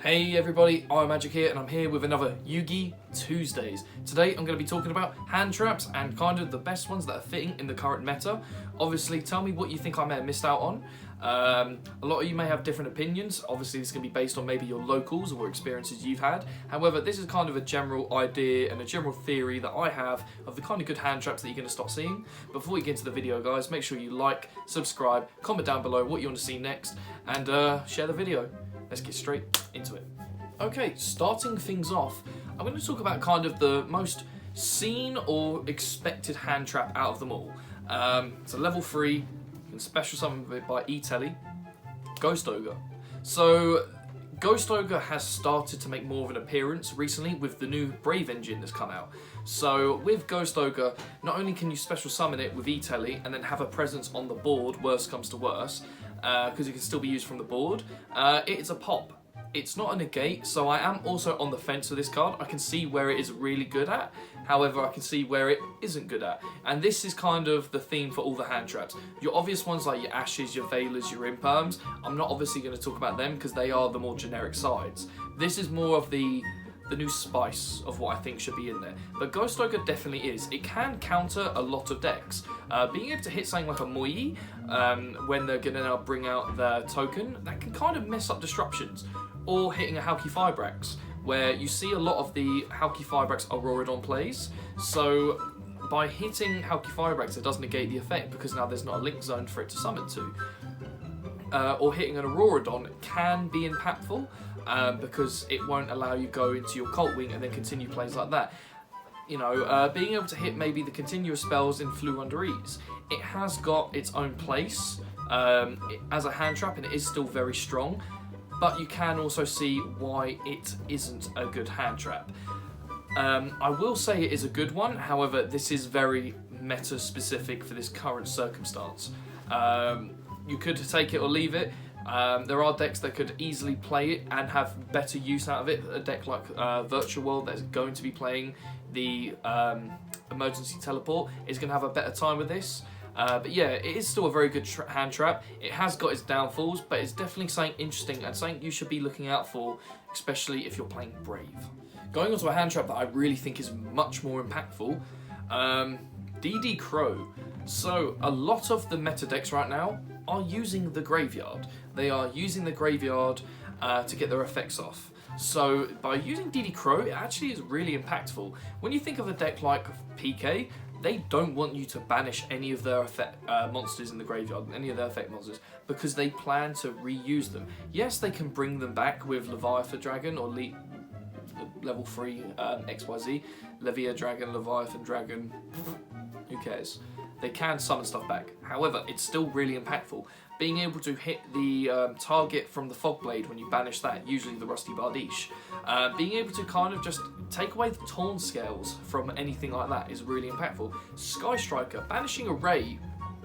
Hey everybody, I'm Magic here and I'm here with another Yugi Tuesdays. Today I'm going to be talking about hand traps and kind of the best ones that are fitting in the current meta. Obviously, tell me what you think I may have missed out on. A lot of you may have different opinions. Obviously, this is going to be based on maybe your locals or experiences you've had. However, this is kind of a general idea and a general theory that I have of the kind of good hand traps that you're going to start seeing. Before we get into the video, guys, make sure you like, subscribe, comment down below what you want to see next, and share the video. Let's get straight into it. Okay, starting things off, I'm going to talk about kind of the most seen or expected hand trap out of them all. It's a level 3, you can special summon it by E-Telly, Ghost Ogre. So, Ghost Ogre has started to make more of an appearance recently with the new Brave engine that's come out. So, with Ghost Ogre, not only can you special summon it with E-Telly and then have a presence on the board, worst comes to worst, because it can still be used from the board, it is a pop. It's not a negate, so I am also on the fence with this card. I can see where it is really good at, however I can see where it isn't good at. And this is kind of the theme for all the hand traps. Your obvious ones like your Ashes, your Veilers, your Imperms, I'm not obviously going to talk about them because they are the more generic sides. This is more of the new spice of what I think should be in there. But Ghost Ogre definitely is. It can counter a lot of decks. Being able to hit something like a Moi when they're going to now bring out their token, that can kind of mess up disruptions. Or hitting a Halki Fibrax, where you see a lot of the Halki Fibrax Auroradon plays. So by hitting Halki Fibrax, it does negate the effect because now there's not a link zone for it to summon to. Or hitting an Auroradon can be impactful because it won't allow you go into your Cult Wing and then continue plays like that. You know, being able to hit maybe the continuous spells in Flew Under Ease, it has got its own place as a hand trap and it is still very strong. But you can also see why it isn't a good hand trap. I will say it is a good one, however, this is very meta specific for this current circumstance. You could take it or leave it. There are decks that could easily play it and have better use out of it. A deck like Virtual World that's going to be playing the Emergency Teleport is going to have a better time with this. But yeah, it is still a very good hand trap. It has got its downfalls, but it's definitely something interesting and something you should be looking out for, especially if you're playing Brave. Going on to a hand trap that I really think is much more impactful, DD Crow. So a lot of the meta decks right now are using the graveyard. They are using the graveyard to get their effects off. So by using DD Crow, it actually is really impactful. When you think of a deck like PK, they don't want you to banish any of their effect monsters in the graveyard, any of their effect monsters, because they plan to reuse them. Yes, they can bring them back with Leviathan Dragon or level 3 XYZ, Levia Dragon, Leviathan Dragon, who cares? They can summon stuff back. However, it's still really impactful. Being able to hit the target from the Fog Blade when you banish that, usually the Rusty Bardiche. Being able to kind of just take away the Torn Scales from anything like that is really impactful. Sky Striker, banishing a Ray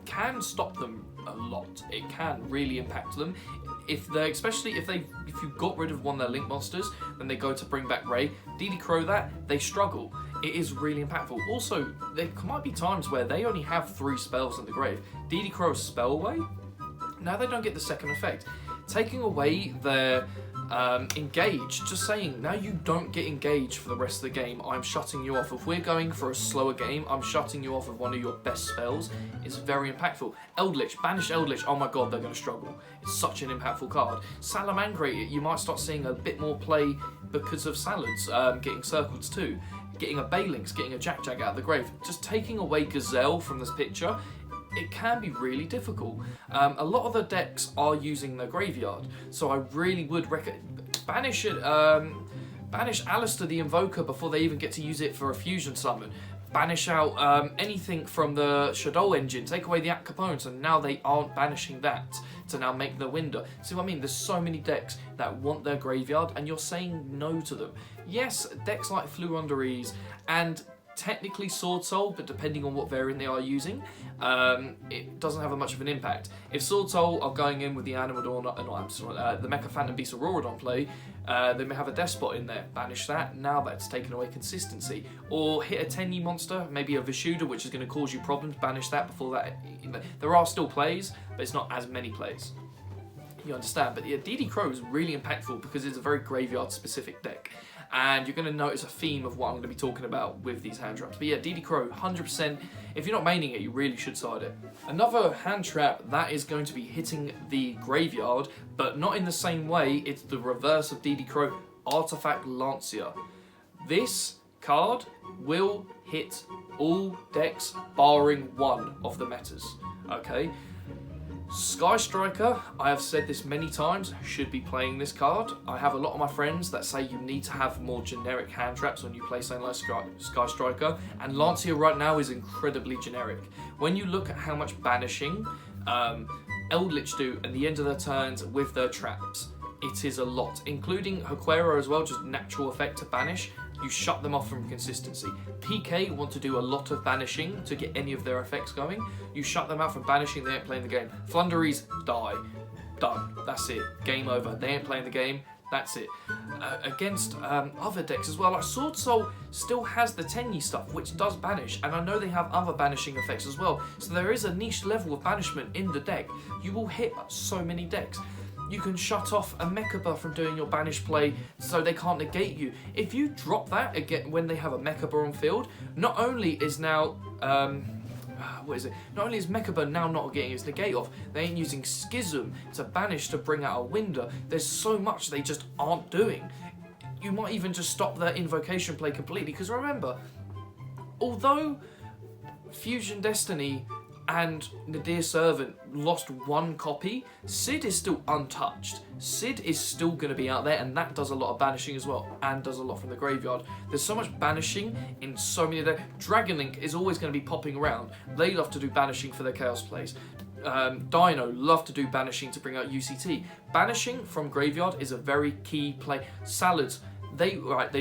can stop them a lot. It can really impact them. Especially if you got rid of one of their Link monsters, then they go to bring back Ray. DD Crow that, they struggle. It is really impactful. Also, there might be times where they only have 3 spells in the grave. DD Crow Spell Away, now they don't get the second effect. Taking away their engage, just saying, now you don't get engaged for the rest of the game, I'm shutting you off. If we're going for a slower game, I'm shutting you off with one of your best spells. It's very impactful. Eldritch, banish Eldritch, oh my god, they're going to struggle. It's such an impactful card. Salamangreat, you might start seeing a bit more play because of Salads getting circled too. Getting a Balinx, getting a Jack out of the grave. Just taking away Gazelle from this picture, it can be really difficult. A lot of the decks are using the graveyard, so I really would recommend banish it. Banish Alistair the Invoker before they even get to use it for a fusion summon. Banish out anything from the Shadow engine. Take away the Capone, and now they aren't banishing that to now make the window. See what I mean? There's so many decks that want their graveyard, and you're saying no to them. Yes, decks like Flew Under Ease and technically Sword Soul, but depending on what variant they are using, it doesn't have much of an impact. If Sword Soul are going in with the Animador, the Mecha Phantom Beast Auroradon play, they may have a Despot in there. Banish that, now that's taken away consistency. Or hit a 10-year monster, maybe a Vishuda, which is going to cause you problems, banish that before that. There are still plays, but it's not as many plays. you understand. But yeah, DD Crow is really impactful because it's a very graveyard-specific deck. And you're going to notice a theme of what I'm going to be talking about with these hand traps. But yeah, DD Crow, 100%. If you're not maining it, you really should side it. Another hand trap that is going to be hitting the graveyard, but not in the same way, it's the reverse of DD Crow, Artifact Lancia. This card will hit all decks barring one of the metas, okay? Sky Striker, I have said this many times, should be playing this card. I have a lot of my friends that say you need to have more generic hand traps when you play something like Sky Striker, and Lancia right now is incredibly generic. When you look at how much banishing Eldritch do at the end of their turns with their traps, it is a lot, including Haquera as well, just natural effect to banish. You shut them off from consistency. PK want to do a lot of banishing to get any of their effects going. You shut them out from banishing, they ain't playing the game. Flunderies, die. Done. That's it. Game over. They ain't playing the game. That's it. Against other decks as well, like Sword Soul still has the Tenyi stuff, which does banish, and I know they have other banishing effects as well. So there is a niche level of banishment in the deck. You will hit so many decks. You can shut off a Mechaba from doing your banish play so they can't negate you. If you drop that again when they have a Mechaba on field, not only is now, not only is Mechaba now not getting its negate off, they ain't using Schism to banish to bring out a Winder. There's so much they just aren't doing. You might even just stop their invocation play completely, because remember, although Fusion Destiny and Nadir Servant lost one copy, Sid is still untouched. Sid is still going to be out there, and that does a lot of banishing as well, and does a lot from the graveyard. There's so much banishing in so many decks. Dragon Link is always going to be popping around. They love to do banishing for their chaos plays. Dino love to do banishing to bring out UCT. Banishing from graveyard is a very key play. Salads, they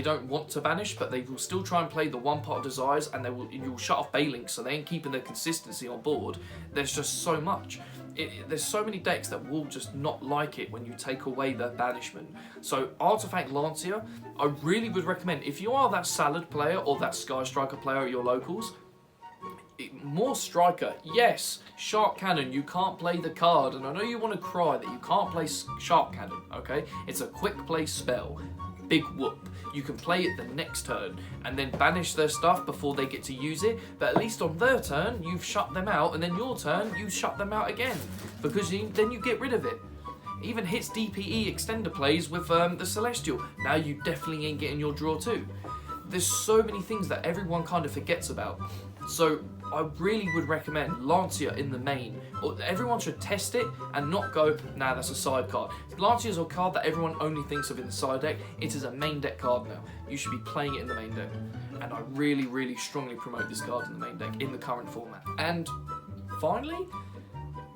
don't want to banish, but they will still try and play the one pot of desires, and you'll shut off Baylink, so they ain't keeping their consistency on board. There's just so much. There's so many decks that will just not like it when you take away their banishment. So Artifact Lancia, I really would recommend, if you are that Salad player or that Sky Striker player at your locals, more Striker. Yes, Shark Cannon, you can't play the card, and I know you want to cry that you can't play Shark Cannon, okay? It's a quick play spell. Big whoop. You can play it the next turn and then banish their stuff before they get to use it, but at least on their turn you've shut them out, and then your turn you shut them out again, because then you get rid of it. Even hits DPE extender plays with the Celestial. Now you definitely ain't getting your draw too. There's so many things that everyone kind of forgets about. So I really would recommend Lancia in the main. Everyone should test it and not go, nah, that's a side card. Lancia is a card that everyone only thinks of in the side deck. It is a main deck card now. You should be playing it in the main deck. And I really, really strongly promote this card in the main deck in the current format. And finally,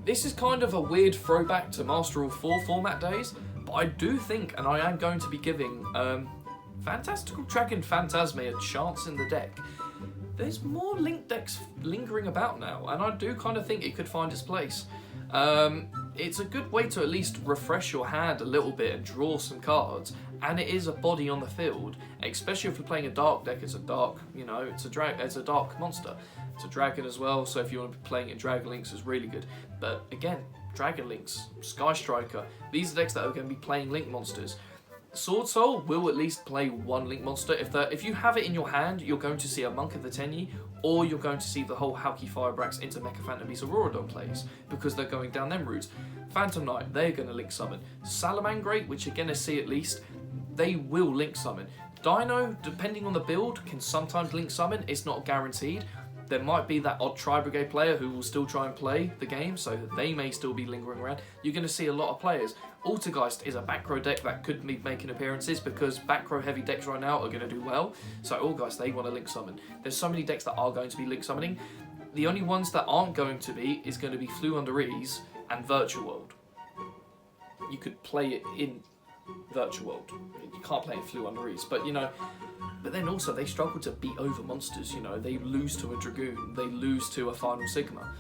this is kind of a weird throwback to Master Rule 4 format days, but I do think, and I am going to be giving Fantastical Dragon Phantasme a chance in the deck. There's more Link decks lingering about now, and I do kind of think it could find its place. It's a good way to at least refresh your hand a little bit and draw some cards, and it is a body on the field, especially if you're playing a dark deck. It's a dark, it's a dark monster. It's a dragon as well, so if you want to be playing it in Dragon Links, it's really good. But again, Dragon Links, Sky Striker, these are decks that are going to be playing Link monsters. Sword Soul will at least play one Link monster. If you have it in your hand, you're going to see a Monk of the Tenyi, or you're going to see the whole Hauki Firebrax into Mecha Phantom Beast Auroradon plays, because they're going down them routes. Phantom Knight, they're going to Link Summon. Salamangreat, which you're going to see at least, they will Link Summon. Dino, depending on the build, can sometimes Link Summon. It's not guaranteed. There might be that odd Tri-Brigade player who will still try and play the game, so they may still be lingering around. You're going to see a lot of players. Altergeist is a back row deck that could be making appearances, because back row heavy decks right now are going to do well. So Altergeist, they want to Link Summon. There's so many decks that are going to be Link Summoning. The only ones that aren't going to be is going to be Flu Under Ease and Virtual World. You could play it in Virtual World. You can't play it in Flu Under Ease, but but then also they struggle to beat over monsters, they lose to a Dragoon, they lose to a Final Sigma.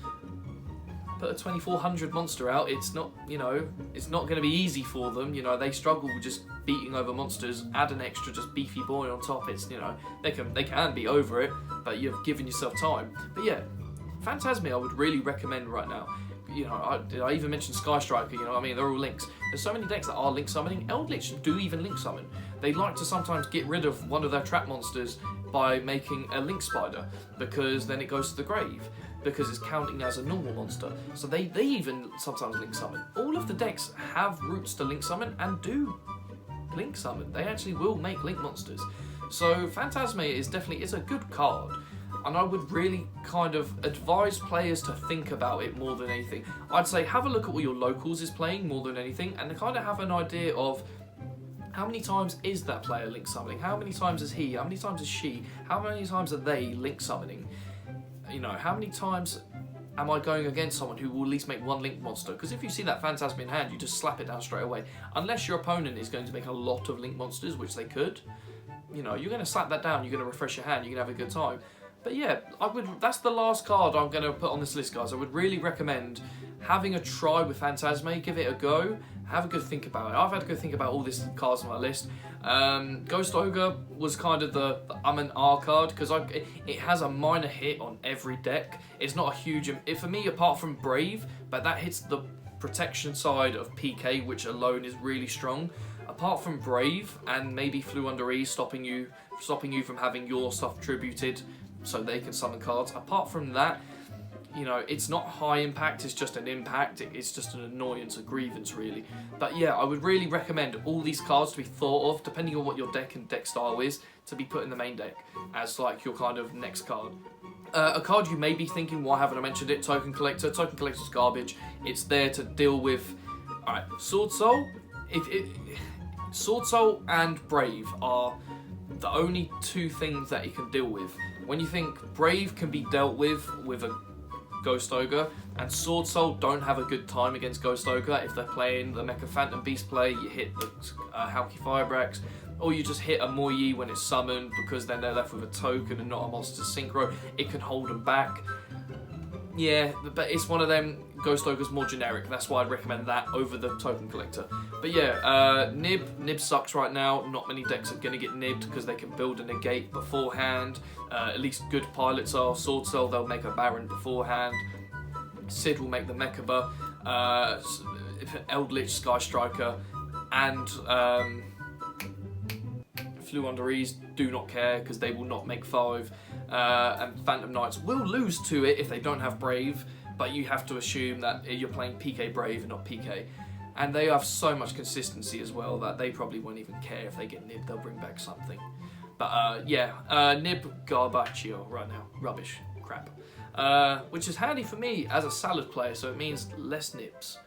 Put a 2400 monster out, it's not, it's not going to be easy for them, they struggle with just beating over monsters. Add an extra just beefy boy on top, it's, they can be over it, but you've given yourself time. But yeah, Phantasme I would really recommend right now, you know, did I even mention Sky Striker? You know what I mean? They're all links. There's so many decks that are link summoning. Eldritch do even link summon. They like to sometimes get rid of one of their trap monsters by making a link spider, because then it goes to the grave, because it's counting as a normal monster. So they even sometimes link summon. All of the decks have routes to link summon and do link summon. They actually will make link monsters. So Phantasme is a good card. And I would really kind of advise players to think about it more than anything. I'd say have a look at what your locals is playing more than anything, and kind of have an idea of how many times is that player link summoning? How many times is he? How many times is she? How many times are they link summoning? You know, how many times am I going against someone who will at least make one link monster? Because if you see that Phantasm in hand, you just slap it down straight away. Unless your opponent is going to make a lot of link monsters, which they could. You know, you're going to slap that down, you're going to refresh your hand, you're going to have a good time. But yeah, that's the last card I'm going to put on this list, guys. I would really recommend having a try with Phantasme, give it a go, have a good think about it. I've had a good think about all these cards on my list. Ghost Ogre was kind of the and R card, because it has a minor hit on every deck. It's not a huge, for me, apart from Brave, but that hits the protection side of PK, which alone is really strong. Apart from Brave and maybe Flew Under Ease stopping you from having your stuff tributed so they can summon cards. Apart from that, you know, it's not high impact, it's just an impact, it's just an annoyance, a grievance really. But yeah, I would really recommend all these cards to be thought of, depending on what your deck and deck style is, to be put in the main deck as like your kind of next card. A card you may be thinking, why haven't I mentioned it? Token Collector. Token Collector's garbage. It's there to deal with, alright, Sword Soul. Sword Soul and Brave are the only two things that it can deal with. When you think Brave can be dealt with a Ghost Ogre, and Sword Soul don't have a good time against Ghost Ogre. If they're playing the Mecha Phantom Beast play, you hit the Hauki Firebrax, or you just hit a Moyi when it's summoned, because then they're left with a token and not a monster synchro. It can hold them back. Yeah, but it's one of them. Ghost Ogre's more generic. That's why I'd recommend that over the Token Collector. But yeah, Nib sucks right now. Not many decks are going to get nibbed because they can build a negate beforehand. At least good pilots are. Sword Soul, they'll make a Baron beforehand. Sid will make the Mechaba. Eldritch, Sky Striker, and Flew Under Ease do not care because they will not make 5. And Phantom Knights will lose to it if they don't have Brave, but you have to assume that you're playing PK Brave and not PK. And they have so much consistency as well that they probably won't even care if they get nibbed, they'll bring back something. But yeah, nib Garbaccio right now, rubbish, crap. Which is handy for me as a salad player, so it means less nibs.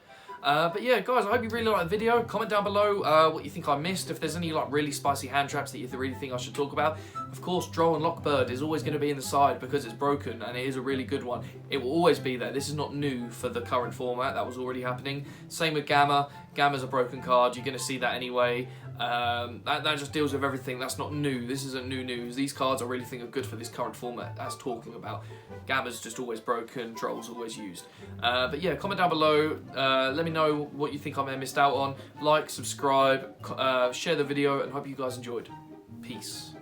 But yeah, guys, I hope you really liked the video. Comment down below what you think I missed. If there's any like really spicy hand traps that you really think I should talk about. Of course, Droll and Lockbird is always going to be in the side because it's broken and it is a really good one. It will always be there. This is not new for the current format. That was already happening. Same with Gamma. Gamma's a broken card. You're going to see that anyway. That just deals with everything. That's not new. This isn't new news. These cards I really think are good for this current format. That's talking about. Gamma's just always broken. Droll's always used. But yeah, comment down below. Let me know what you think I may have missed out on. Like, subscribe, share the video, and hope you guys enjoyed. Peace.